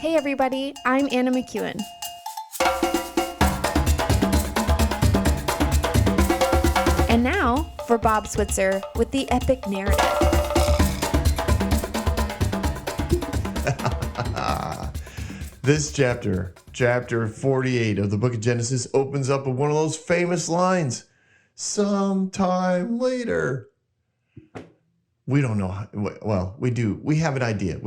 Hey everybody, I'm Anna McEwen. And now for Bob Switzer with the epic narrative. This chapter 48 of the book of Genesis, opens up with one of those famous lines, sometime later. We don't know. Well, we do. We have an idea.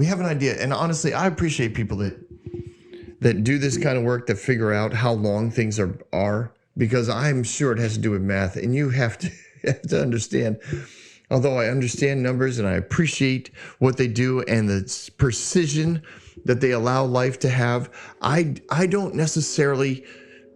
And honestly, I appreciate people that do this kind of work, that figure out how long things are, because I'm sure it has to do with math. And you have to understand, although I understand numbers and I appreciate what they do and the precision that they allow life to have, I don't necessarily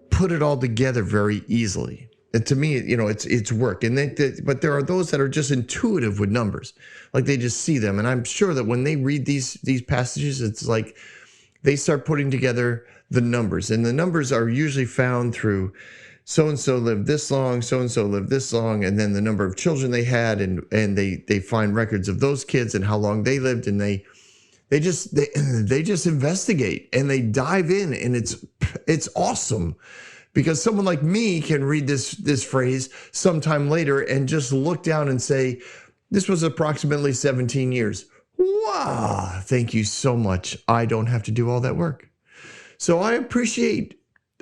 put it all together very easily. And to me, it's work. But there are those that are just intuitive with numbers, like they just see them. And I'm sure that when they read these passages, it's like they start putting together the numbers. And the numbers are usually found through so-and-so lived this long, so-and-so lived this long, and then the number of children they had, and they find records of those kids and how long they lived, and they just investigate and they dive in, and it's awesome. Because someone like me can read this phrase sometime later and just look down and say, this was approximately 17 years. Wow, thank you so much. I don't have to do all that work. So I appreciate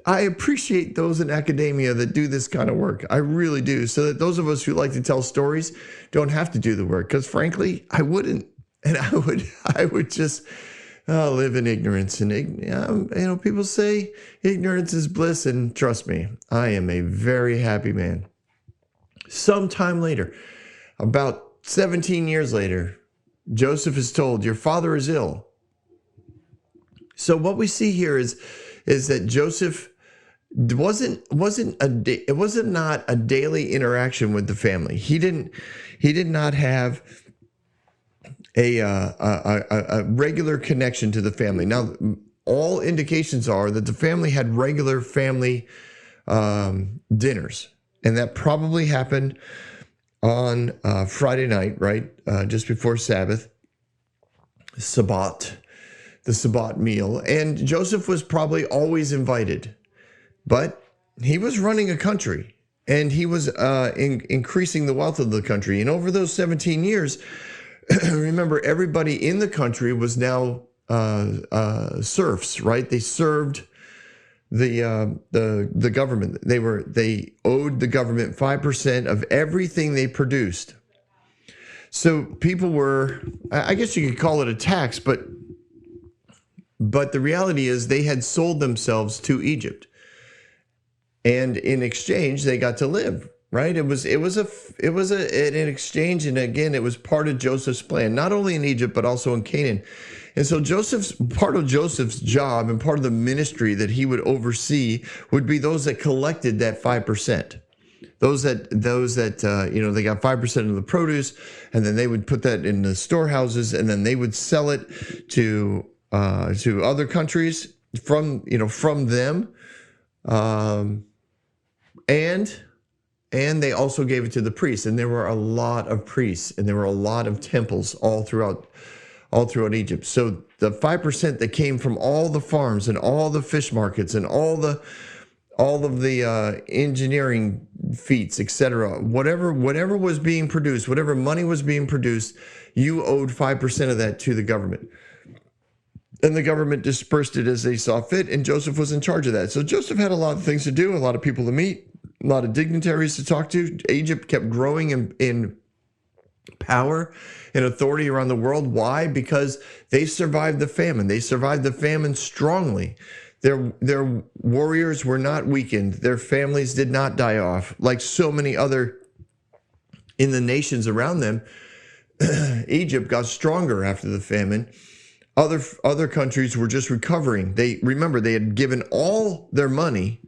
those in academia that do this kind of work. I really do. So that those of us who like to tell stories don't have to do the work. Because frankly, I wouldn't. And I would just live in ignorance. And people say ignorance is bliss, and trust me, I am a very happy man. Sometime later, about 17 years later, Joseph is told, your father is ill. So what we see here is that Joseph it wasn't not a daily interaction with the family. He did not have a regular connection to the family. Now, all indications are that the family had regular family dinners, and that probably happened on Friday night, right? Just before Sabbath, the Sabbat meal. And Joseph was probably always invited, but he was running a country, and he was increasing the wealth of the country. And over those 17 years, remember, everybody in the country was now serfs, right? They served the government. They owed the government 5% of everything they produced. So people were, I guess you could call it a tax, but the reality is they had sold themselves to Egypt, and in exchange they got to live. Right? It was an exchange, and again, it was part of Joseph's plan, not only in Egypt but also in Canaan. And so part of Joseph's job and part of the ministry that he would oversee would be those that collected that 5%. Those that they got 5% of the produce, and then they would put that in the storehouses, and then they would sell it to other countries from them, and they also gave it to the priests. And there were a lot of priests, and there were a lot of temples all throughout Egypt. So the 5% that came from all the farms and all the fish markets and all of the engineering feats, etc., whatever was being produced, whatever money was being produced, you owed 5% of that to the government. And the government dispersed it as they saw fit, and Joseph was in charge of that. So Joseph had a lot of things to do, a lot of people to meet, a lot of dignitaries to talk to. Egypt kept growing in power and authority around the world. Why? Because they survived the famine. They survived the famine strongly. Their warriors were not weakened. Their families did not die off like so many other in the nations around them. Egypt got stronger after the famine. Other countries were just recovering. They had given all their money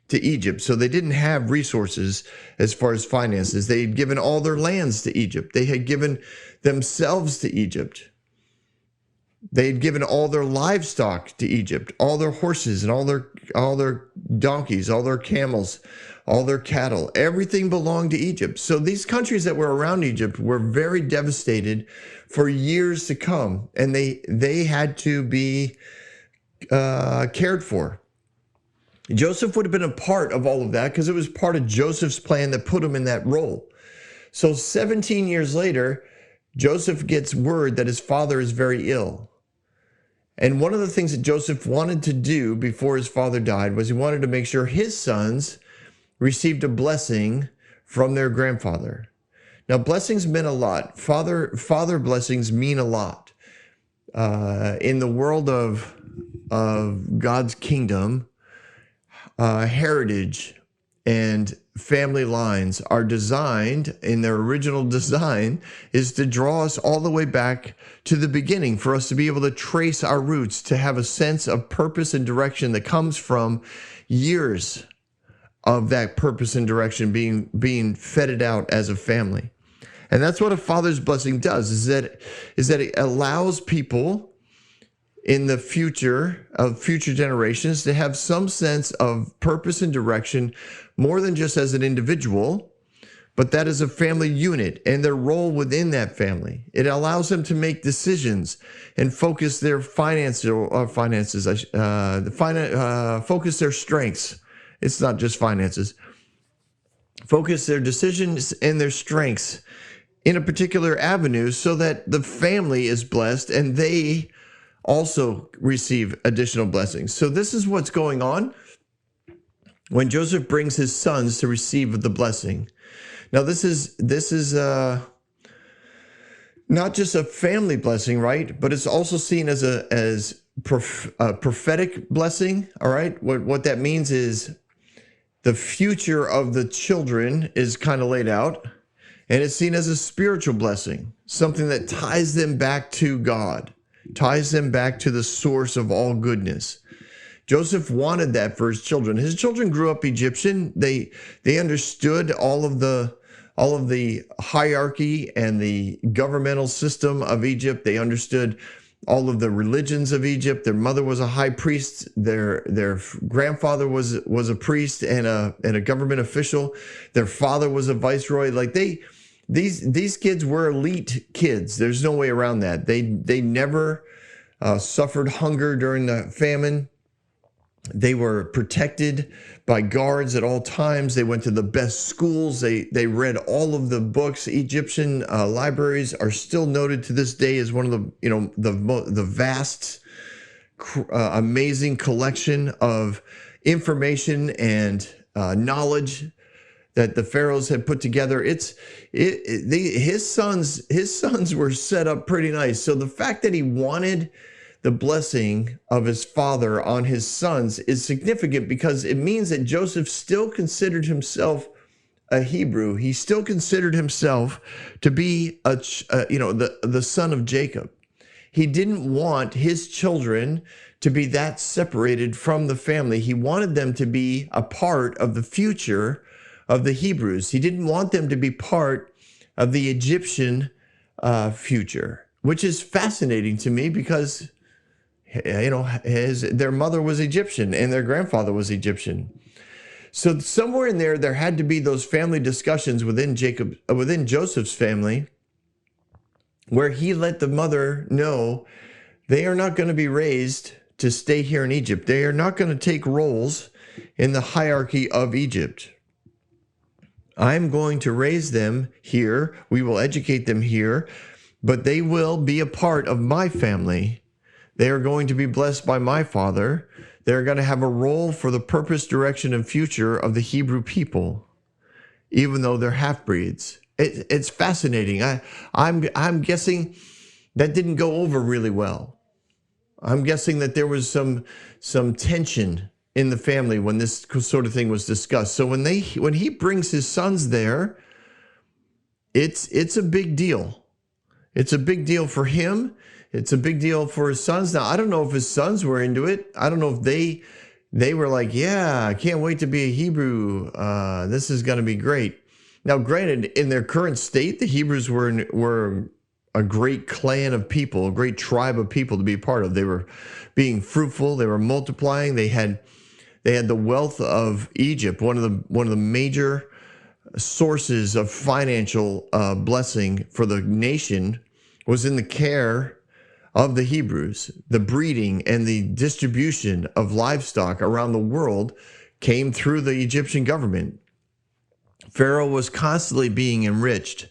to Egypt, so they didn't have resources as far as finances. They had given all their lands to Egypt. They had given themselves to Egypt. They had given all their livestock to Egypt, all their horses and all their donkeys, all their camels, all their cattle. Everything belonged to Egypt. So these countries that were around Egypt were very devastated for years to come, and they had to be cared for. Joseph would have been a part of all of that because it was part of Joseph's plan that put him in that role. So 17 years later, Joseph gets word that his father is very ill. And one of the things that Joseph wanted to do before his father died was he wanted to make sure his sons received a blessing from their grandfather. Now, blessings meant a lot. Father blessings mean a lot. In the world of God's kingdom, heritage and family lines are designed, in their original design, is to draw us all the way back to the beginning, for us to be able to trace our roots, to have a sense of purpose and direction that comes from years of that purpose and direction being feted out as a family. And that's what a father's blessing does, is that it allows people in the future of future generations to have some sense of purpose and direction, more than just as an individual, but that is a family unit and their role within that family. It allows them to make decisions and focus their focus their strengths. It's not just finances. Focus their decisions and their strengths in a particular avenue so that the family is blessed and they also receive additional blessings. So this is what's going on when Joseph brings his sons to receive the blessing. Now this is not just a family blessing, right? But it's also seen as a prophetic blessing. All right. What that means is the future of the children is kind of laid out, and it's seen as a spiritual blessing, something that ties them back to God, ties them back to the source of all goodness. Joseph wanted that for his children. His children grew up Egyptian. They understood all of the hierarchy and the governmental system of Egypt. They understood all of the religions of Egypt. Their mother was a high priest. Their grandfather was a priest and a government official. Their father was a viceroy. Like these kids were elite kids. There's no way around that. They never suffered hunger during the famine. They were protected by guards at all times. They went to the best schools. They read all of the books. Egyptian libraries are still noted to this day as one of the vast, amazing collection of information and knowledge that the pharaohs had put together. His sons were set up pretty nice. So the fact that he wanted the blessing of his father on his sons is significant, because it means that Joseph still considered himself a Hebrew. He still considered himself to be the son of Jacob. He didn't want his children to be that separated from the family. He wanted them to be a part of the future of the Hebrews. He didn't want them to be part of the Egyptian future, which is fascinating to me because their mother was Egyptian and their grandfather was Egyptian. So somewhere in there had to be those family discussions within Joseph's family, where he let the mother know they are not going to be raised to stay here in Egypt. They are not going to take roles in the hierarchy of Egypt. I'm going to raise them here. We will educate them here, but they will be a part of my family. They are going to be blessed by my father. They're going to have a role for the purpose, direction, and future of the Hebrew people, even though they're half-breeds. It's fascinating. I'm guessing that didn't go over really well. I'm guessing that there was some tension in the family when this sort of thing was discussed. So when he brings his sons there, it's a big deal. It's a big deal for him. It's a big deal for his sons. Now, I don't know if his sons were into it. I don't know if they were like, yeah, I can't wait to be a Hebrew. This is going to be great. Now, granted, in their current state, the Hebrews were a great clan of people, a great tribe of people to be a part of. They were being fruitful. They were multiplying. They had the wealth of Egypt, one of the major sources of financial blessing for the nation was in the care of the Hebrews, the breeding and the distribution of livestock around the world came through the Egyptian government. Pharaoh was constantly being enriched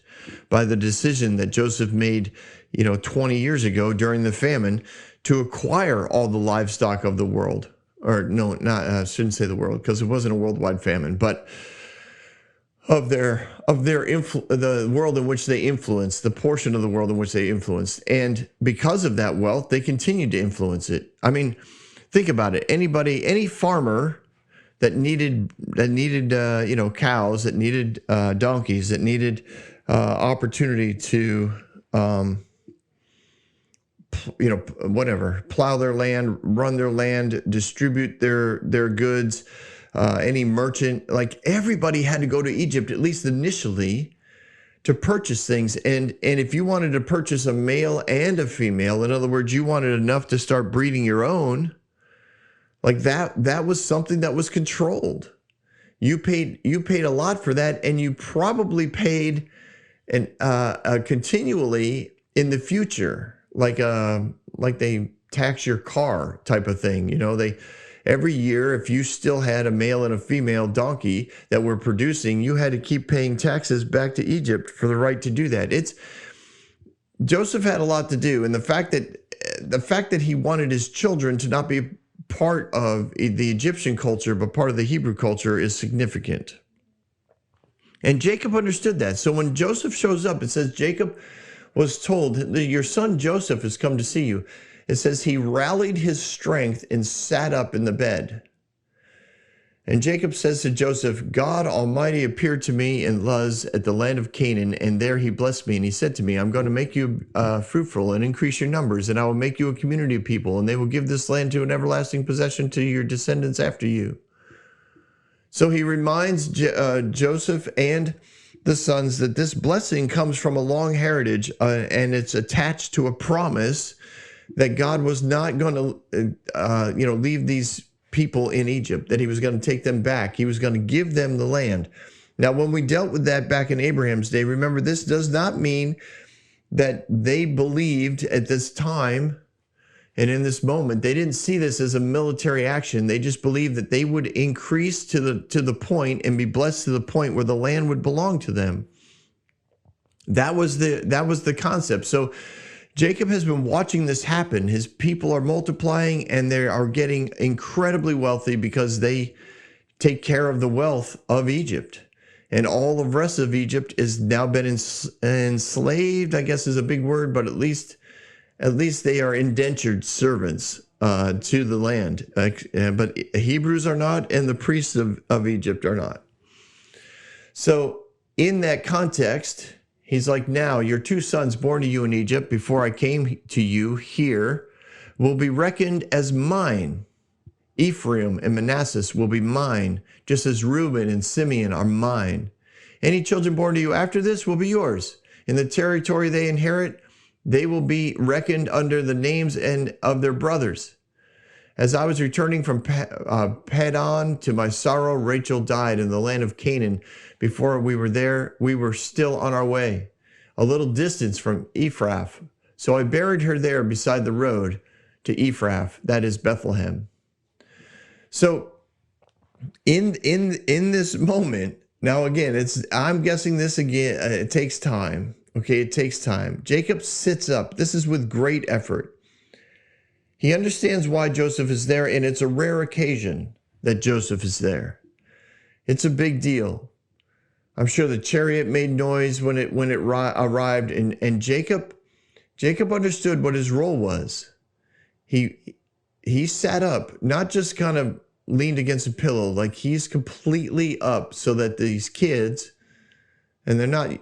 by the decision that Joseph made, 20 years ago during the famine to acquire all the livestock of the world. Or no, not I shouldn't say the world, because it wasn't a worldwide famine, but of the world in which they influenced, the portion of the world in which they influenced. And because of that wealth, they continued to influence it. I mean, think about it. Any farmer that needed cows, that needed donkeys, that needed opportunity to plow their land, run their land, distribute their goods. Any merchant, like everybody had to go to Egypt, at least initially, to purchase things. And if you wanted to purchase a male and a female, in other words, you wanted enough to start breeding your own, like that was something that was controlled. You paid a lot for that, and you probably paid continually in the future, like they tax your car type of thing. Every year, if you still had a male and a female donkey that were producing, you had to keep paying taxes back to Egypt for the right to do that. Joseph had a lot to do, and the fact that he wanted his children to not be part of the Egyptian culture, but part of the Hebrew culture, is significant. And Jacob understood that. So when Joseph shows up, it says Jacob was told, your son Joseph has come to see you. It says he rallied his strength and sat up in the bed. And Jacob says to Joseph, God Almighty appeared to me in Luz at the land of Canaan, and there he blessed me. And he said to me, I'm going to make you fruitful and increase your numbers, and I will make you a community of people, and they will give this land to an everlasting possession to your descendants after you. So he reminds Joseph and the sons that this blessing comes from a long heritage, and it's attached to a promise that God was not going to, leave these people in Egypt, that he was going to take them back. He was going to give them the land. Now, when we dealt with that back in Abraham's day, remember, this does not mean that they believed at this time and in this moment, they didn't see this as a military action. They just believed that they would increase to the point and be blessed to the point where the land would belong to them. That was the concept. So Jacob has been watching this happen. His people are multiplying, and they are getting incredibly wealthy because they take care of the wealth of Egypt. And all the rest of Egypt has now been enslaved, I guess is a big word, but at least they are indentured servants to the land. But Hebrews are not, and the priests of Egypt are not. So in that context, he's like, now your two sons born to you in Egypt before I came to you here will be reckoned as mine. Ephraim and Manasseh will be mine, just as Reuben and Simeon are mine. Any children born to you after this will be yours. In the territory they inherit, they will be reckoned under the names and of their brothers. As I was returning from Paddan to my sorrow, Rachel died in the land of Canaan. Before we were there, we were still on our way, a little distance from Ephrath. So I buried her there beside the road to Ephrath, that is Bethlehem. So in this moment, now again, I'm guessing this again, it takes time. Okay, it takes time. Jacob sits up. This is with great effort. He understands why Joseph is there, and it's a rare occasion that Joseph is there. It's a big deal. I'm sure the chariot made noise when it arrived, and Jacob understood what his role was. He sat up, not just kind of leaned against a pillow, like he's completely up so that these kids, and they're not,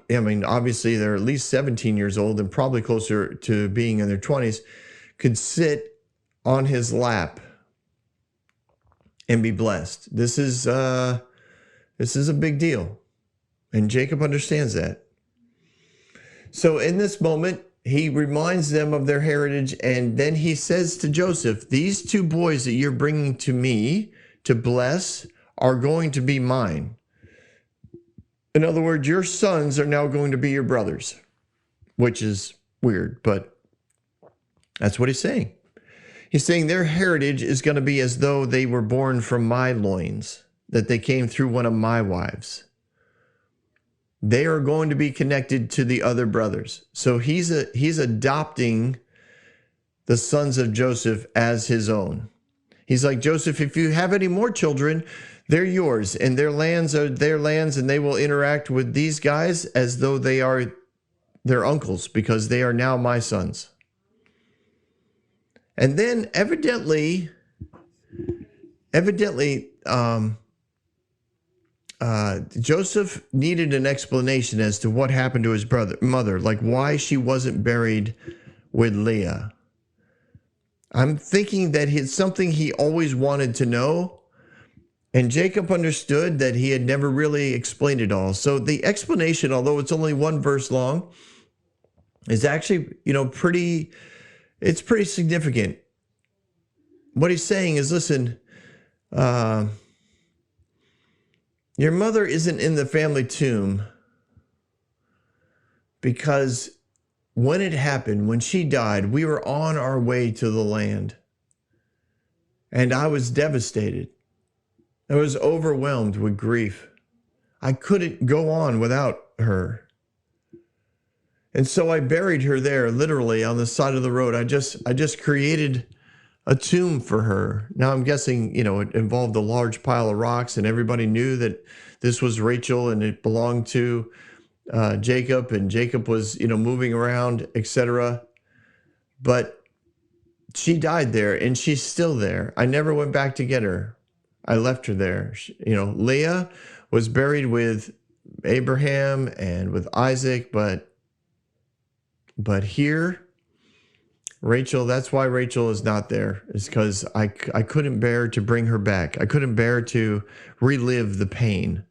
obviously they're at least 17 years old and probably closer to being in their 20s, could sit on his lap and be blessed. This is a big deal. And Jacob understands that. So in this moment, he reminds them of their heritage, and then he says to Joseph, these two boys that you're bringing to me to bless are going to be mine. In other words, your sons are now going to be your brothers, which is weird, but That's what he's saying. He's saying their heritage is going to be as though they were born from my loins, that they came through one of my wives. They are going to be connected to the other brothers. So he's adopting the sons of Joseph as his own. He's like, Joseph, if you have any more children, they're yours, and their lands are their lands, and they will interact with these guys as though they are their uncles, because they are now my sons. And then evidently, Joseph needed an explanation as to what happened to his mother, like why she wasn't buried with Leah. I'm thinking that it's something he always wanted to know, and Jacob understood that he had never really explained it all. So the explanation, although it's only one verse long, is actually, pretty significant. What he's saying is, listen, your mother isn't in the family tomb because when it happened, when she died, we were on our way to the land. And I was devastated. I was overwhelmed with grief. I couldn't go on without her. And so I buried her there, literally on the side of the road. I just created a tomb for her. Now I'm guessing, it involved a large pile of rocks, and everybody knew that this was Rachel and it belonged to Jacob, and Jacob was, moving around, etc. But she died there, and she's still there. I never went back to get her. I left her there. Leah was buried with Abraham and with Isaac, but here, Rachel, that's why Rachel is not there, is because I couldn't bear to bring her back. I couldn't bear to relive the pain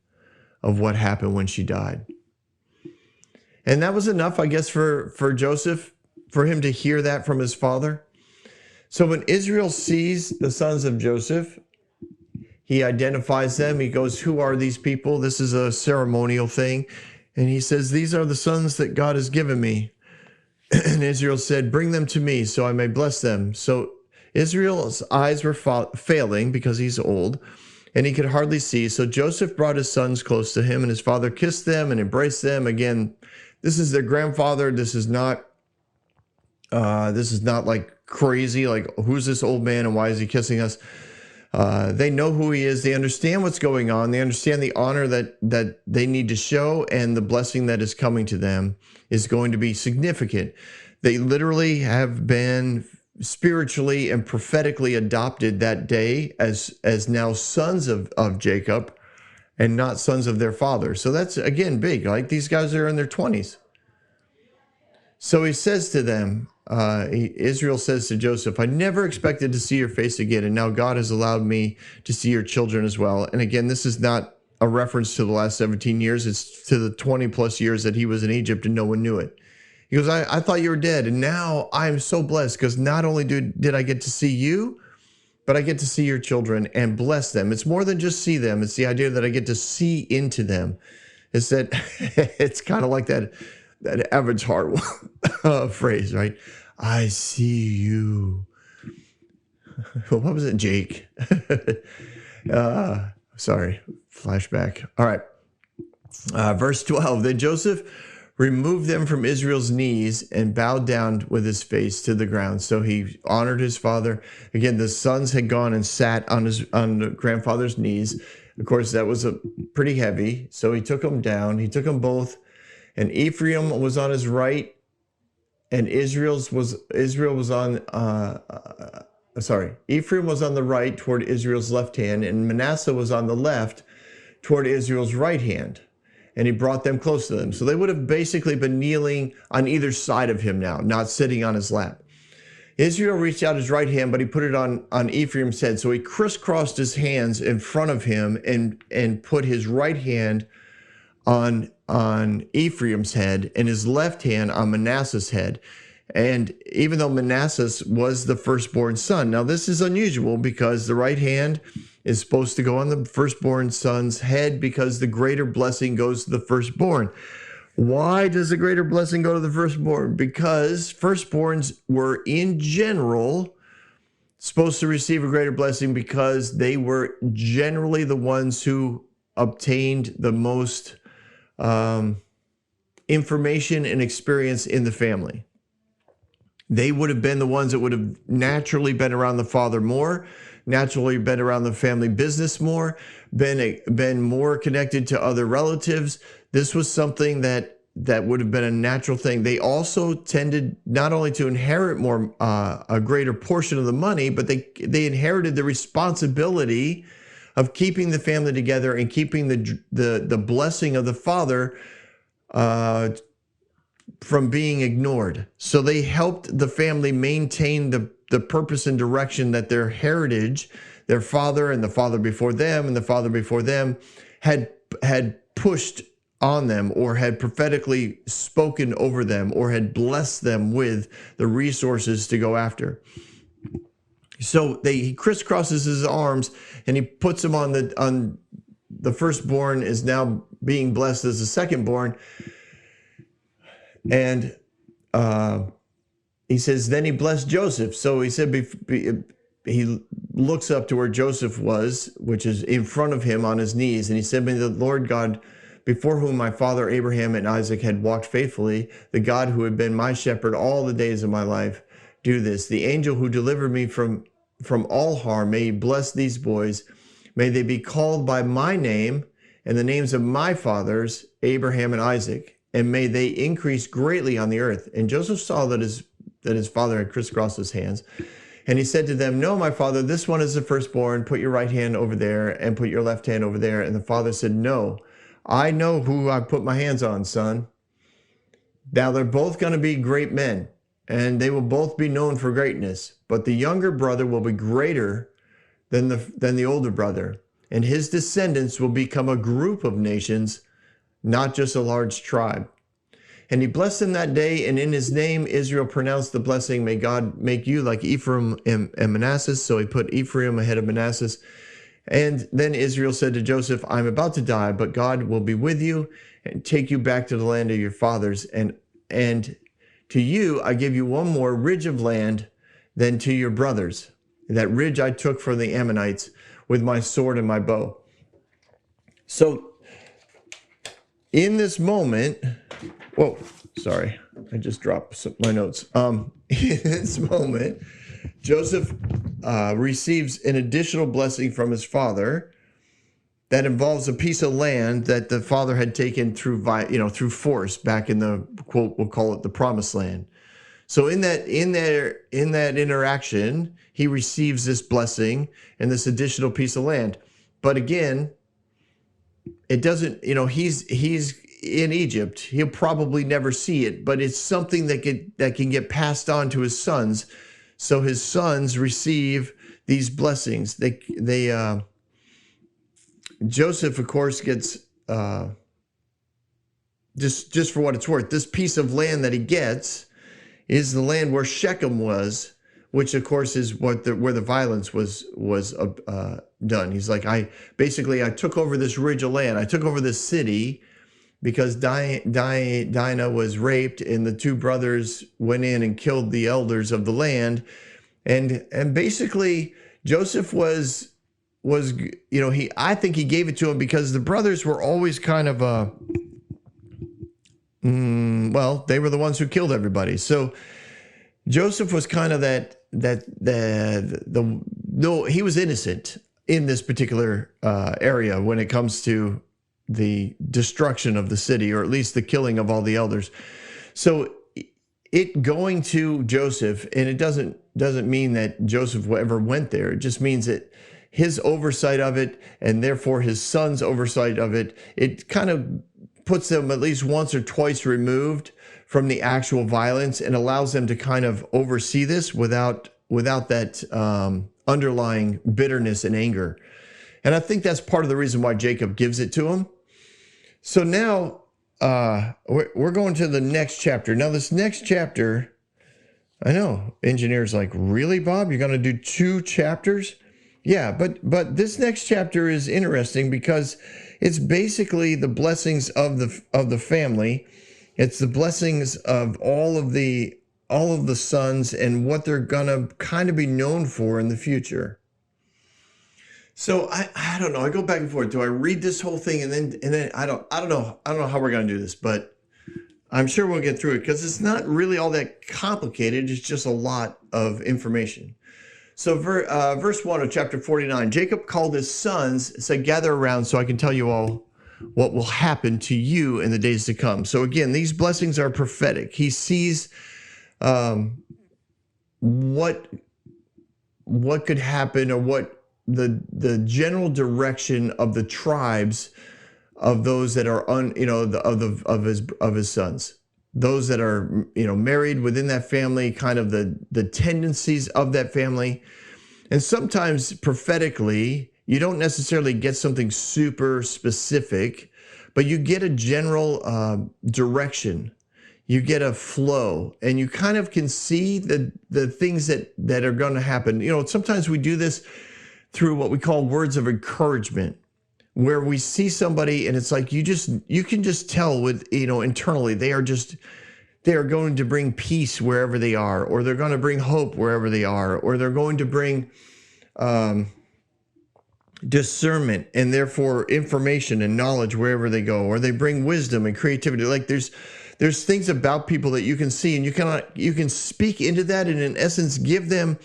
of what happened when she died. And that was enough, I guess, for Joseph, for him to hear that from his father. So when Israel sees the sons of Joseph, he identifies them. He goes, who are these people? This is a ceremonial thing. And he says, these are the sons that God has given me. And Israel said, bring them to me so I may bless them. So Israel's eyes were failing because he's old and he could hardly see. So Joseph brought his sons close to him, and his father kissed them and embraced them. Again, this is their grandfather. This is not like crazy, like who's this old man and why is he kissing us? They know who he is. They understand what's going on. They understand the honor that they need to show, and the blessing that is coming to them is going to be significant. They literally have been spiritually and prophetically adopted that day as now sons of Jacob and not sons of their father. So that's, again, big. Like, these guys are in their 20s. So he says to them, Israel says to Joseph, I never expected to see your face again, and now God has allowed me to see your children as well. And again, this is not a reference to the last 17 years. It's to the 20 plus years that he was in Egypt and no one knew it. He goes, I thought you were dead, and now I am so blessed because not only did I get to see you, but I get to see your children and bless them. It's more than just see them. It's the idea that I get to see into them. It's that it's kind of like that Evans Hart phrase, right? I see you. What was it, Jake? Sorry, flashback. All right. Verse 12, then Joseph removed them from Israel's knees and bowed down with his face to the ground. So he honored his father. Again, the sons had gone and sat on the grandfather's knees. Of course, that was pretty heavy. So he took them down. He took them both. And Ephraim was on his right, and Ephraim was on the right toward Israel's left hand, and Manasseh was on the left toward Israel's right hand. And he brought them close to them. So they would have basically been kneeling on either side of him now, not sitting on his lap. Israel reached out his right hand, but he put it on Ephraim's head. So he crisscrossed his hands in front of him and put his right hand on Ephraim's head and his left hand on Manasseh's head. And even though Manasseh was the firstborn son, now this is unusual because the right hand is supposed to go on the firstborn son's head because the greater blessing goes to the firstborn. Why does the greater blessing go to the firstborn? Because firstborns were in general supposed to receive a greater blessing because they were generally the ones who obtained the most information and experience in the family. They would have been the ones that would have naturally been around the father more, naturally been around the family business more, been more connected to other relatives. This was something that would have been a natural thing. They also tended not only to inherit more, a greater portion of the money, but they inherited the responsibility of keeping the family together and keeping the blessing of the father from being ignored. So they helped the family maintain the purpose and direction that their heritage, their father and the father before them and the father before them had pushed on them, or had prophetically spoken over them, or had blessed them with the resources to go after. So he crisscrosses his arms and he puts them on the firstborn is now being blessed as the secondborn. And he says, then he blessed Joseph. So he said, he looks up to where Joseph was, which is in front of him on his knees. And he said, may the Lord God, before whom my father Abraham and Isaac had walked faithfully, the God who had been my shepherd all the days of my life, do this. The angel who delivered me from all harm, may he bless these boys. May they be called by my name and the names of my fathers, Abraham and Isaac, and may they increase greatly on the earth. And Joseph saw that his father had crisscrossed his hands. And he said to them, no, my father, this one is the firstborn. Put your right hand over there and put your left hand over there. And the father said, no, I know who I put my hands on, son. Now they're both going to be great men, and they will both be known for greatness. But the younger brother will be greater than the older brother, and his descendants will become a group of nations, not just a large tribe. And he blessed him that day, and in his name Israel pronounced the blessing, may God make you like Ephraim and Manasseh. So he put Ephraim ahead of Manasseh. And then Israel said to Joseph, I'm about to die, but God will be with you and take you back to the land of your fathers. And to you, I give you one more ridge of land than to your brothers. That ridge I took from the Ammonites with my sword and my bow. So in this moment, whoa, sorry, I just dropped my notes. In this moment, Joseph receives an additional blessing from his father that involves a piece of land that the father had taken through force back in the, quote, we'll call it the promised land. So in that interaction, he receives this blessing and this additional piece of land. But again, it doesn't, he's in Egypt. He'll probably never see it, but it's something that can get passed on to his sons. So his sons receive these blessings. Joseph, of course, gets, just for what it's worth, this piece of land that he gets is the land where Shechem was, which of course is where the violence was done. He's like, I took over this ridge of land. I took over this city because Dinah was raped, and the two brothers went in and killed the elders of the land. And basically Joseph was I think he gave it to him because the brothers were always kind of they were the ones who killed everybody. So Joseph was kind of he was innocent in this particular area when it comes to the destruction of the city, or at least the killing of all the elders. So it going to Joseph, and it doesn't mean that Joseph ever went there. It just means that his oversight of it, and therefore his son's oversight of it, it kind of puts them at least once or twice removed from the actual violence and allows them to kind of oversee this without that underlying bitterness and anger. And I think that's part of the reason why Jacob gives it to him. So now we're going to the next chapter. Now this next chapter, I know, engineer's like, really, Bob? You're going to do 2 chapters? Yeah, but this next chapter is interesting because it's basically the blessings of the family. It's the blessings of all of the sons and what they're gonna kind of be known for in the future. So I don't know. I go back and forth. Do I read this whole thing and then I don't know how we're gonna do this, but I'm sure we'll get through it because it's not really all that complicated. It's just a lot of information. So verse 1 of chapter 49, Jacob called his sons, said, gather around so I can tell you all what will happen to you in the days to come. So again, these blessings are prophetic. He sees what could happen, or what the general direction of the tribes of those that are of his sons, those that are married within that family, kind of the tendencies of that family. And sometimes prophetically, you don't necessarily get something super specific, but you get a general direction. You get a flow, and you kind of can see the things that are going to happen. Sometimes we do this through what we call words of encouragement, where we see somebody and it's like you can just tell with internally they are going to bring peace wherever they are, or they're going to bring hope wherever they are, or they're going to bring discernment and therefore information and knowledge wherever they go, or they bring wisdom and creativity. Like there's things about people that you can see, and you can speak into that, and in essence give them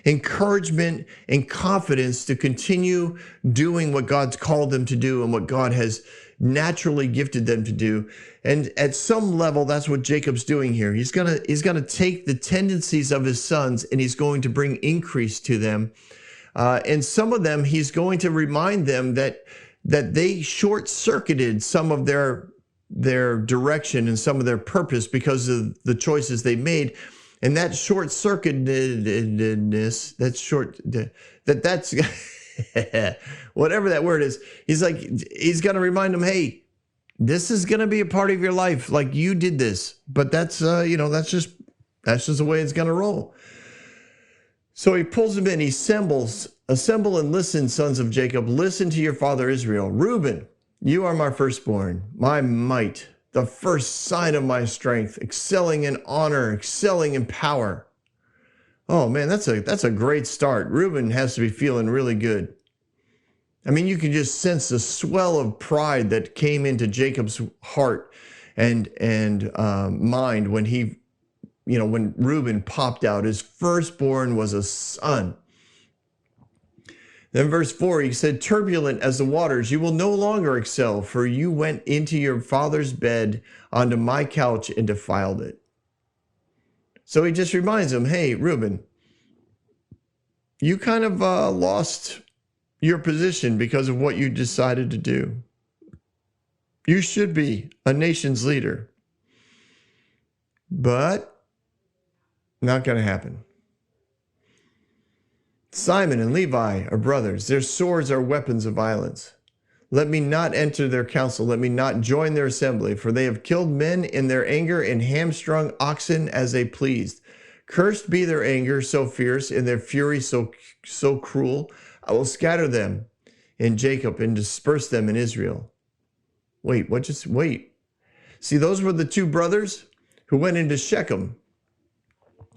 encouragement and confidence to continue doing what God's called them to do and what God has naturally gifted them to do. And at some level, that's what Jacob's doing here. He's gonna take the tendencies of his sons and he's going to bring increase to them. And some of them, he's going to remind them that they short-circuited some of their direction and some of their purpose because of the choices they made. And that short-circuitedness, that's whatever that word is, he's going to remind them, hey, this is going to be a part of your life. Like, you did this, but that's just the way it's going to roll. So he pulls them in, he assemble and listen, sons of Jacob, listen to your father Israel. Reuben, you are my firstborn, my might, the first sign of my strength, excelling in honor, excelling in power. Oh man, that's a great start. Reuben has to be feeling really good. I mean, you can just sense the swell of pride that came into Jacob's heart and mind when when Reuben popped out. His firstborn was a son. Then verse 4, he said, turbulent as the waters, you will no longer excel, for you went into your father's bed onto my couch and defiled it. So he just reminds him, hey, Reuben, you kind of lost your position because of what you decided to do. You should be a nation's leader, but not going to happen. Simon and Levi are brothers. Their swords are weapons of violence. Let me not enter their council. Let me not join their assembly, for they have killed men in their anger and hamstrung oxen as they pleased. Cursed be their anger so fierce and their fury so cruel. I will scatter them in Jacob and disperse them in Israel. Wait. See, those were the two brothers who went into Shechem.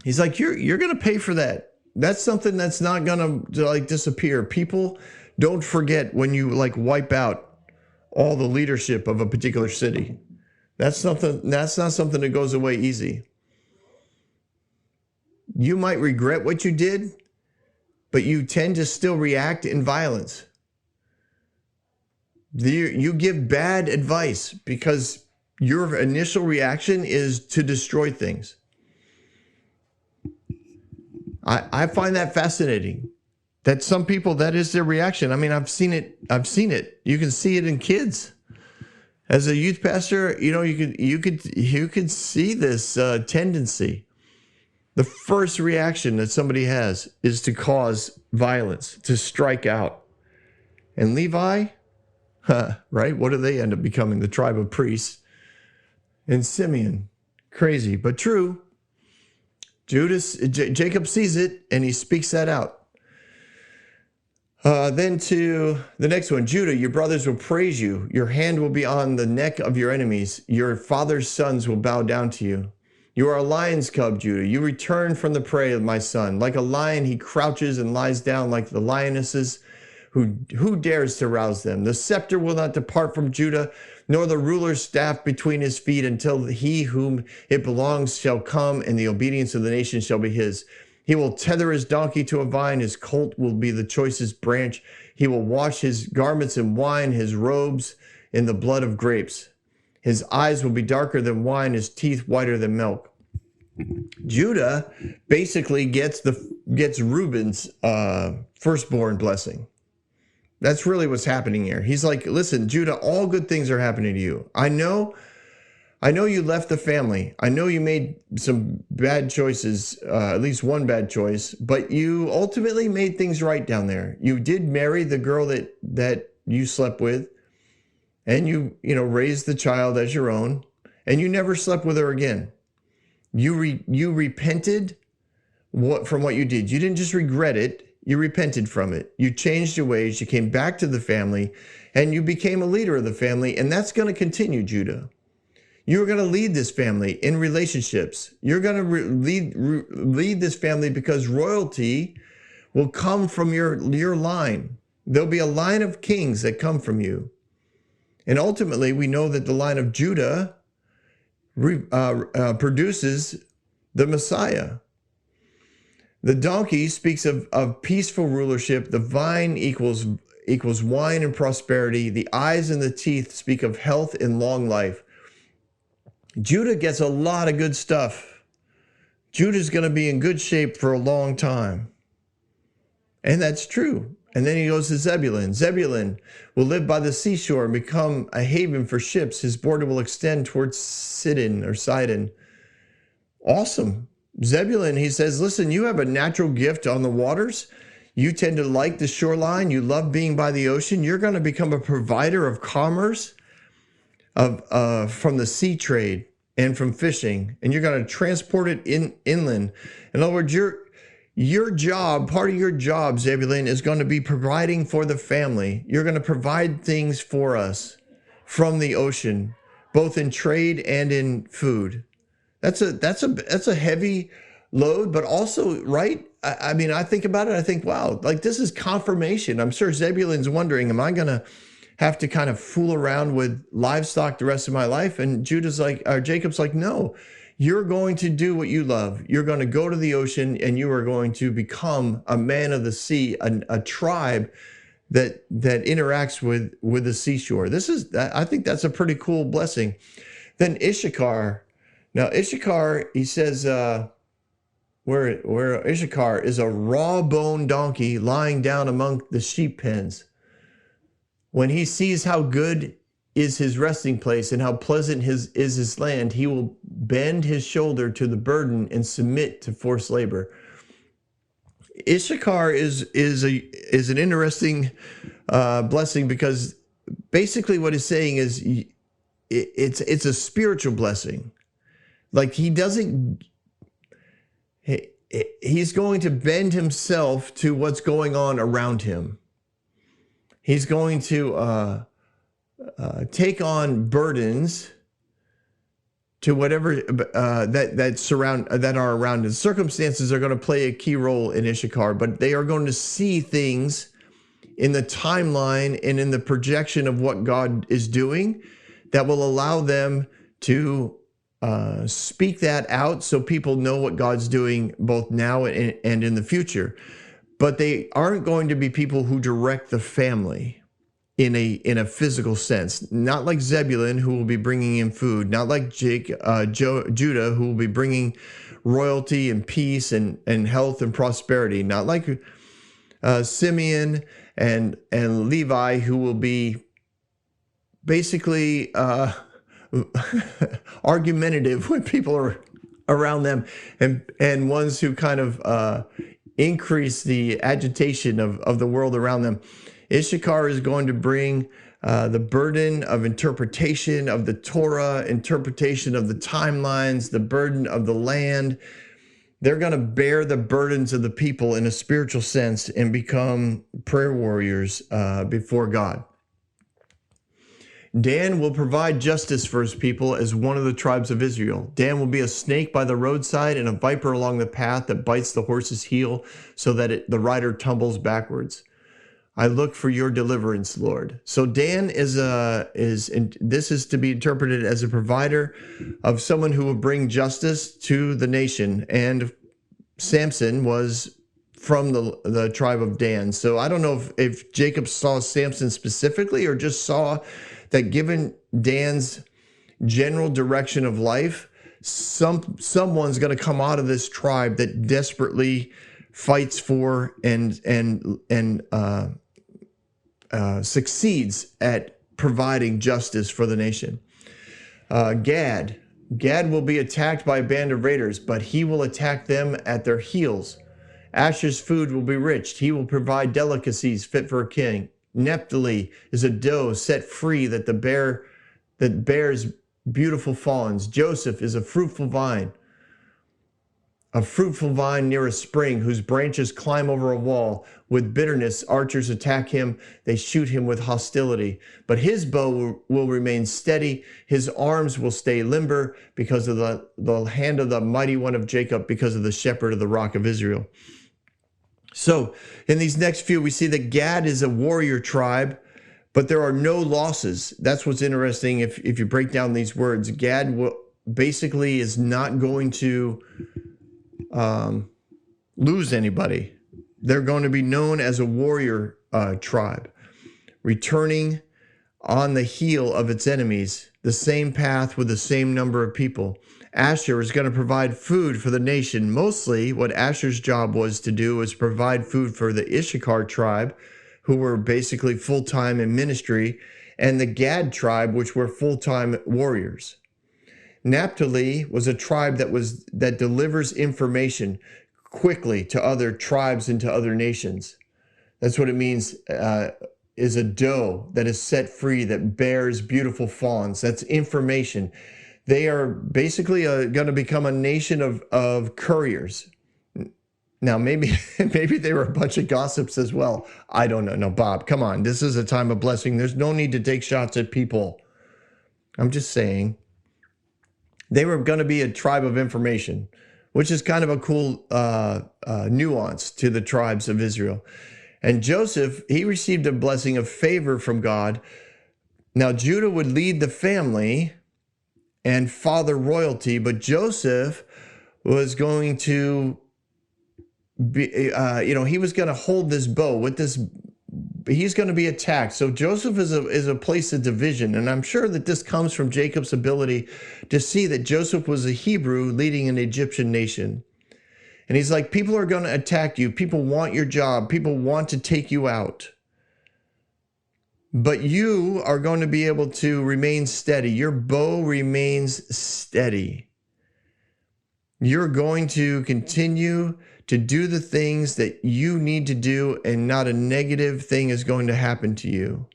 He's like, you're going to pay for that. That's something that's not going to disappear. People don't forget when you wipe out all the leadership of a particular city. That's not something that goes away easy. You might regret what you did, but you tend to still react in violence. You give bad advice because your initial reaction is to destroy things. I find that fascinating, that some people, that is their reaction. I mean, I've seen it. You can see it in kids. As a youth pastor, you could see this tendency. The first reaction that somebody has is to cause violence, to strike out. And Levi, right? What do they end up becoming? The tribe of priests. And Simeon, crazy but true. Jacob sees it and he speaks that out. Then to the next one, Judah, your brothers will praise you. Your hand will be on the neck of your enemies. Your father's sons will bow down to you. You are a lion's cub, Judah. You return from the prey of my son. Like a lion, he crouches and lies down like the lionesses. Who dares to rouse them? The scepter will not depart from Judah, nor the ruler's staff between his feet, until he whom it belongs shall come, and the obedience of the nation shall be his. He will tether his donkey to a vine. His colt will be the choicest branch. He will wash his garments in wine, his robes in the blood of grapes. His eyes will be darker than wine, his teeth whiter than milk. Judah basically gets Reuben's firstborn blessing. That's really what's happening here. He's like, listen, Judah, all good things are happening to you. I know you left the family. I know you made some bad choices, at least one bad choice, but you ultimately made things right down there. You did marry the girl that you slept with, and you raised the child as your own, and you never slept with her again. You repented from what you did. You didn't just regret it. You repented from it. You changed your ways. You came back to the family, and you became a leader of the family. And that's going to continue, Judah. You're going to lead this family in relationships. You're going to lead this family because royalty will come from your line. There'll be a line of kings that come from you. And ultimately, we know that the line of Judah produces the Messiah. The donkey speaks of peaceful rulership. The vine equals wine and prosperity. The eyes and the teeth speak of health and long life. Judah gets a lot of good stuff. Judah's going to be in good shape for a long time. And that's true. And then he goes to Zebulun. Zebulun will live by the seashore and become a haven for ships. His border will extend towards Sidon. Awesome. Zebulun, he says, listen, you have a natural gift on the waters. You tend to like the shoreline. You love being by the ocean. You're going to become a provider of commerce from the sea trade and from fishing. And you're going to transport it inland. In other words, your job, part of your job, Zebulun, is going to be providing for the family. You're going to provide things for us from the ocean, both in trade and in food. That's a heavy load, but also, right? I mean, I think about it. I think, wow, like this is confirmation. I'm sure Zebulun's wondering, am I going to have to kind of fool around with livestock the rest of my life? And Jacob's like, no, you're going to do what you love. You're going to go to the ocean, and you are going to become a man of the sea, a tribe that interacts with the seashore. I think that's a pretty cool blessing. Then Issachar. Now, Issachar, he says, where Issachar is a raw-boned donkey lying down among the sheep pens. When he sees how good is his resting place and how pleasant is his land, he will bend his shoulder to the burden and submit to forced labor. Issachar is an interesting blessing, because basically what he's saying is it's a spiritual blessing. Like he's going to bend himself to what's going on around him. He's going to take on burdens to whatever that are around him. Circumstances are going to play a key role in Issachar, but they are going to see things in the timeline and in the projection of what God is doing that will allow them to speak that out so people know what God's doing both now and in the future. But they aren't going to be people who direct the family in a physical sense. Not like Zebulun, who will be bringing in food. Not like Judah, who will be bringing royalty and peace and health and prosperity. Not like Simeon and Levi, who will be basically argumentative when people are around them, and ones who kind of increase the agitation of the world around them. Issachar is going to bring the burden of interpretation of the Torah, interpretation of the timelines, the burden of the land, they're going to bear the burdens of the people in a spiritual sense and become prayer warriors before God. Dan will provide justice for his people as one of the tribes of Israel. Dan will be a snake by the roadside and a viper along the path that bites the horse's heel so that the rider tumbles backwards. I look for your deliverance, Lord. So Dan this is to be interpreted as a provider of someone who will bring justice to the nation. And Samson was from the tribe of Dan. So I don't know if Jacob saw Samson specifically or just saw that given Dan's general direction of life, someone's going to come out of this tribe that desperately fights for and succeeds at providing justice for the nation. Gad will be attacked by a band of raiders, but he will attack them at their heels. Asher's food will be rich. He will provide delicacies fit for a king. Naphtali is a doe set free that bears beautiful fawns. Joseph is a fruitful vine near a spring whose branches climb over a wall. With bitterness, archers attack him. They shoot him with hostility. But his bow will remain steady. His arms will stay limber because of the hand of the mighty one of Jacob, because of the shepherd of the rock of Israel. So in these next few, we see that Gad is a warrior tribe, but there are no losses. That's what's interesting. If you break down these words, Gad basically is not going to lose anybody. They're going to be known as a warrior tribe, returning on the heel of its enemies, the same path with the same number of people. Asher is going to provide food for the nation. Mostly what Asher's job was to do was provide food for the Issachar tribe, who were basically full-time in ministry, and the Gad tribe, which were full-time warriors. Naphtali was a tribe that delivers information quickly to other tribes and to other nations. That's what it means, is a doe that is set free, that bears beautiful fawns. That's information. They are basically going to become a nation of couriers. Now, maybe they were a bunch of gossips as well. I don't know. No, Bob, come on. This is a time of blessing. There's no need to take shots at people. I'm just saying. They were going to be a tribe of information, which is kind of a cool nuance to the tribes of Israel. And Joseph, he received a blessing of favor from God. Now, Judah would lead the family and father royalty, but Joseph was going to be, he was going to hold this bow with this. He's going to be attacked. So Joseph is a place of division. And I'm sure that this comes from Jacob's ability to see that Joseph was a Hebrew leading an Egyptian nation. And he's like, people are going to attack you. People want your job. People want to take you out. But you are going to be able to remain steady. Your bow remains steady. You're going to continue to do the things that you need to do, and not a negative thing is going to happen to you.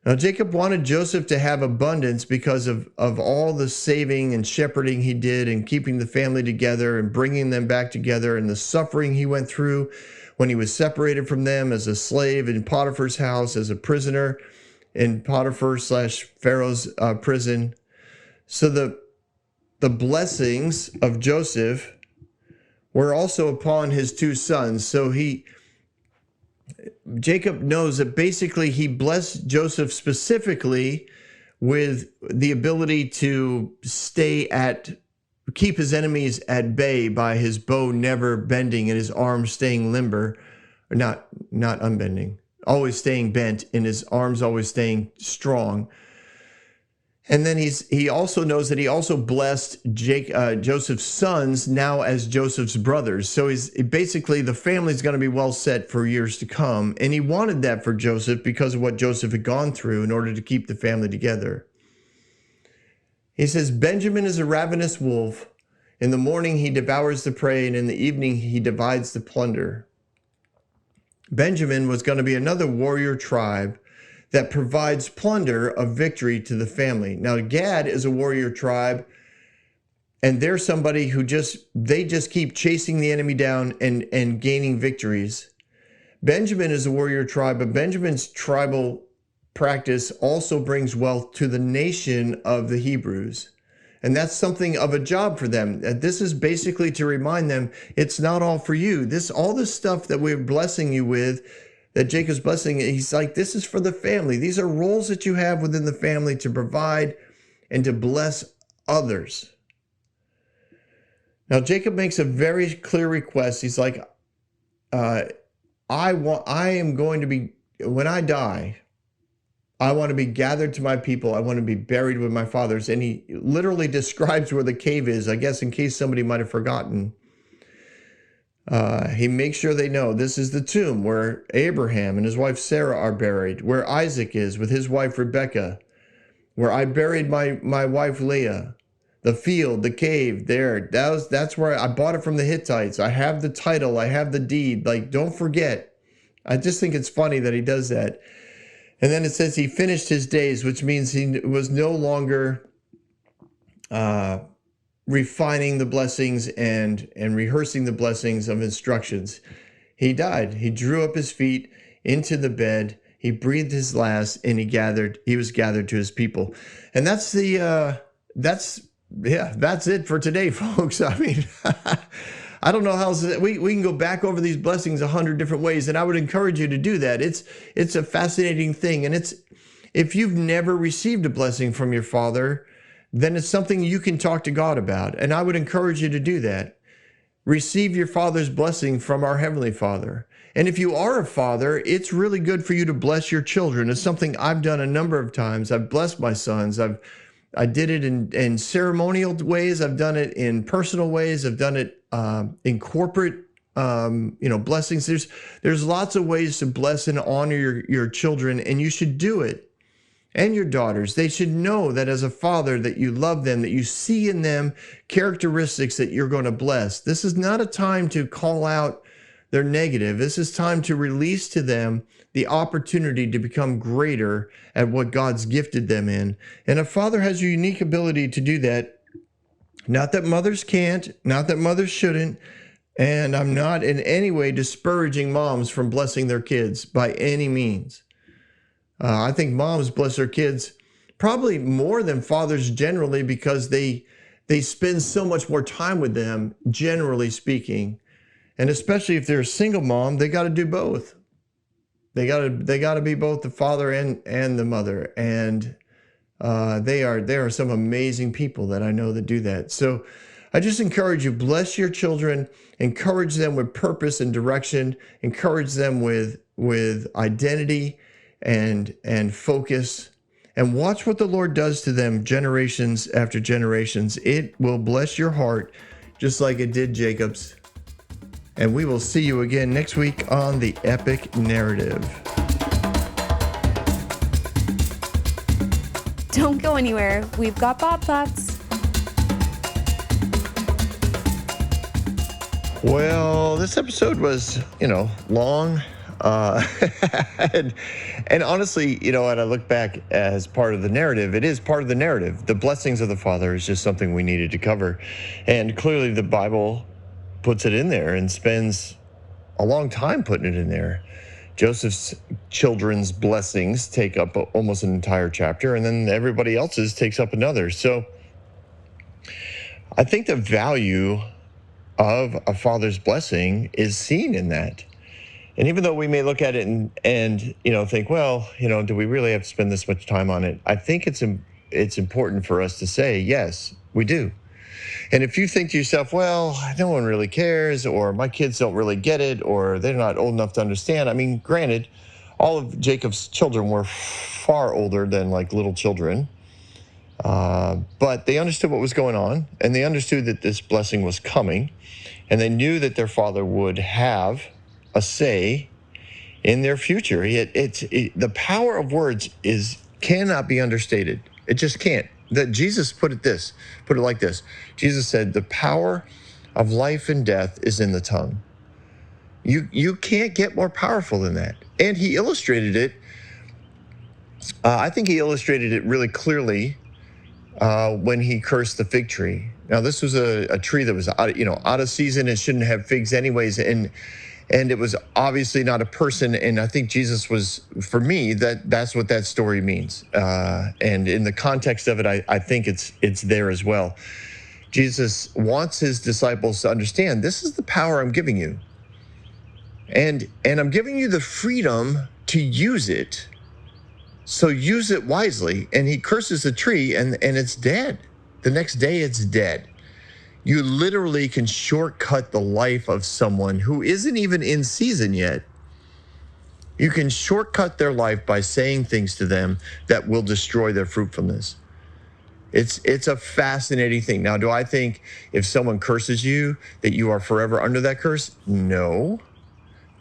Now, Jacob wanted Joseph to have abundance because of all the saving and shepherding he did and keeping the family together and bringing them back together, and the suffering he went through when he was separated from them as a slave in Potiphar's house, as a prisoner in Potiphar/Pharaoh's prison. So the blessings of Joseph were also upon his two sons. So Jacob knows that basically he blessed Joseph specifically with the ability to keep his enemies at bay by his bow never bending and his arms staying limber, or not unbending, always staying bent, and his arms always staying strong. And then he also knows that he also blessed Joseph's sons now as Joseph's brothers. So basically the family's going to be well set for years to come. And he wanted that for Joseph because of what Joseph had gone through in order to keep the family together. He says, Benjamin is a ravenous wolf. In the morning he devours the prey, and in the evening he divides the plunder. Benjamin was going to be another warrior tribe that provides plunder of victory to the family. Now, Gad is a warrior tribe, and they're somebody who they just keep chasing the enemy down and gaining victories. Benjamin is a warrior tribe, but Benjamin's tribal practice also brings wealth to the nation of the Hebrews. And that's something of a job for them. This is basically to remind them it's not all for you. All this stuff that we're blessing you with, that Jacob's blessing, he's like, this is for the family. These are roles that you have within the family to provide and to bless others. Now, Jacob makes a very clear request. He's like, I am going to be, when I die, I want to be gathered to my people. I want to be buried with my fathers. And he literally describes where the cave is, I guess, in case somebody might have forgotten. He makes sure they know this is the tomb where Abraham and his wife Sarah are buried, where Isaac is with his wife Rebekah, where I buried my wife Leah. The field, the cave, there. That's where I bought it from the Hittites. I have the title. I have the deed. Like, don't forget. I just think it's funny that he does that. And then it says he finished his days, which means he was no longer refining the blessings and rehearsing the blessings of instructions. He died. He drew up his feet into the bed. He breathed his last, and he was gathered to his people. And that's it for today, folks. I mean, I don't know how else we can go back over these blessings 100 different ways, and I would encourage you to do that. It's a fascinating thing, and if you've never received a blessing from your father, then it's something you can talk to God about, and I would encourage you to do that. Receive your father's blessing from our Heavenly Father. And if you are a father, it's really good for you to bless your children. It's something I've done a number of times. I've blessed my sons. I did it in ceremonial ways. I've done it in personal ways. I've done it in corporate, blessings. There's lots of ways to bless and honor your children, and you should do it. And your daughters, they should know that as a father that you love them, that you see in them characteristics that you're going to bless. This is not a time to call out their negative. This is time to release to them the opportunity to become greater at what God's gifted them in. And a father has a unique ability to do that. Not that mothers can't, not that mothers shouldn't, and I'm not in any way disparaging moms from blessing their kids by any means. I think moms bless their kids probably more than fathers generally because they spend so much more time with them, generally speaking. And especially if they're a single mom, they got to do both. They got to be both the father and the mother. And there are some amazing people that I know that do that. So I just encourage you, bless your children, encourage them with purpose and direction, encourage them with identity and focus, and watch what the Lord does to them generations after generations. It will bless your heart just like it did Jacob's. And we will see you again next week on The Epic Narrative. Don't go anywhere. We've got Bob Thoughts. Well, this episode was, long. And honestly, when I look back as part of the narrative, it is part of the narrative. The blessings of the Father is just something we needed to cover. And clearly the Bible puts it in there and spends a long time putting it in there. Joseph's children's blessings take up almost an entire chapter, and then everybody else's takes up another. So I think the value of a father's blessing is seen in that. And even though we may look at it and think, well, do we really have to spend this much time on it? I think it's important for us to say, yes, we do. And if you think to yourself, well, no one really cares, or my kids don't really get it, or they're not old enough to understand. I mean, granted, all of Jacob's children were far older than like little children, but they understood what was going on, and they understood that this blessing was coming, and they knew that their father would have a say in their future. The power of words cannot be understated. It just can't. That Jesus put it like this. Jesus said, the power of life and death is in the tongue. You can't get more powerful than that. And he illustrated it. I think he illustrated it really clearly when he cursed the fig tree. Now, this was a tree that was out of season. It shouldn't have figs anyways. And it was obviously not a person. And I think Jesus was, for me, that's what that story means. And in the context of it, I think it's there as well. Jesus wants his disciples to understand, this is the power I'm giving you. And I'm giving you the freedom to use it. So use it wisely. And he curses the tree and it's dead. The next day it's dead. You literally can shortcut the life of someone who isn't even in season yet. You can shortcut their life by saying things to them that will destroy their fruitfulness. It's a fascinating thing. Now, do I think if someone curses you that you are forever under that curse? No,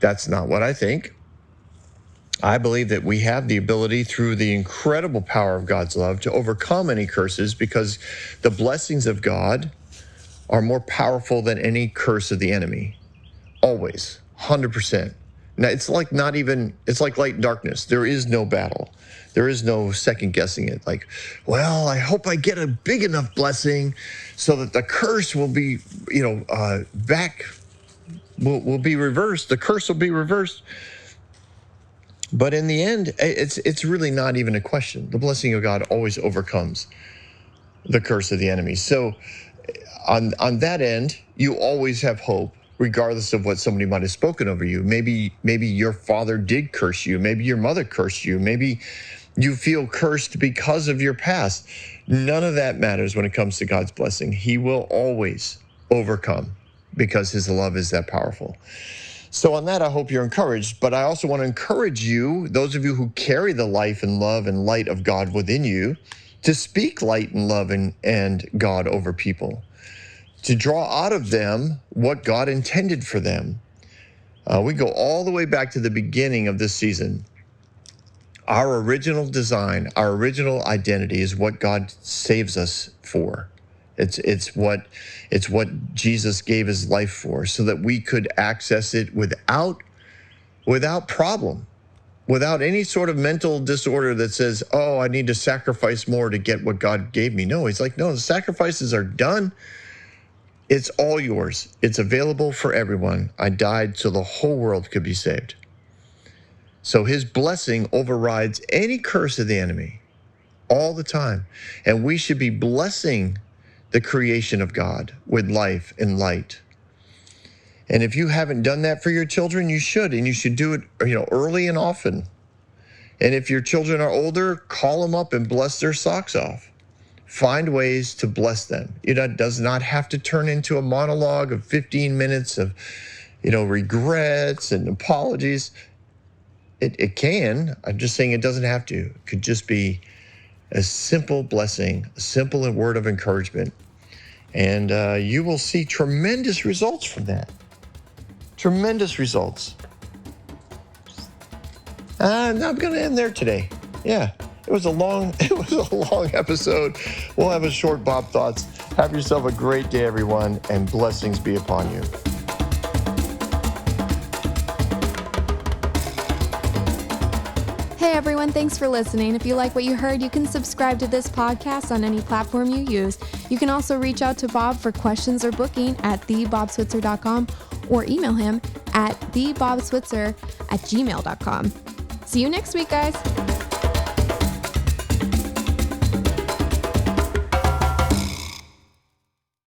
that's not what I think. I believe that we have the ability through the incredible power of God's love to overcome any curses, because the blessings of God are more powerful than any curse of the enemy. Always, 100%. Now, it's like light and darkness. There is no battle. There is no second guessing it. Like, well, I hope I get a big enough blessing so that the curse will be, will be reversed. The curse will be reversed. But in the end, it's really not even a question. The blessing of God always overcomes the curse of the enemy. So on that end, you always have hope, regardless of what somebody might have spoken over you. Maybe your father did curse you. Maybe your mother cursed you. Maybe you feel cursed because of your past. None of that matters when it comes to God's blessing. He will always overcome because his love is that powerful. So on that, I hope you're encouraged, but I also want to encourage you, those of you who carry the life and love and light of God within you, to speak light and love and God over people, to draw out of them what God intended for them. We go all the way back to the beginning of this season. Our original design, our original identity is what God saves us for. It's what Jesus gave his life for, so that we could access it without problem, without any sort of mental disorder that says, oh, I need to sacrifice more to get what God gave me. No, he's like, no, the sacrifices are done. It's all yours. It's available for everyone. I died so the whole world could be saved. So his blessing overrides any curse of the enemy all the time. And we should be blessing the creation of God with life and light. And if you haven't done that for your children, you should, and you should do it, early and often. And if your children are older, call them up and bless their socks off. Find ways to bless them. It does not have to turn into a monologue of 15 minutes of, regrets and apologies. It can. I'm just saying it doesn't have to. It could just be a simple blessing, a simple word of encouragement. And you will see tremendous results from that. Tremendous results. And I'm going to end there today. Yeah, it was a long episode. We'll have a short Bob Thoughts. Have yourself a great day, everyone, and blessings be upon you. Hey everyone, thanks for listening. If you like what you heard, you can subscribe to this podcast on any platform you use. You can also reach out to Bob for questions or booking at thebobswitzer.com or email him at thebobswitzer@gmail.com. See you next week, guys.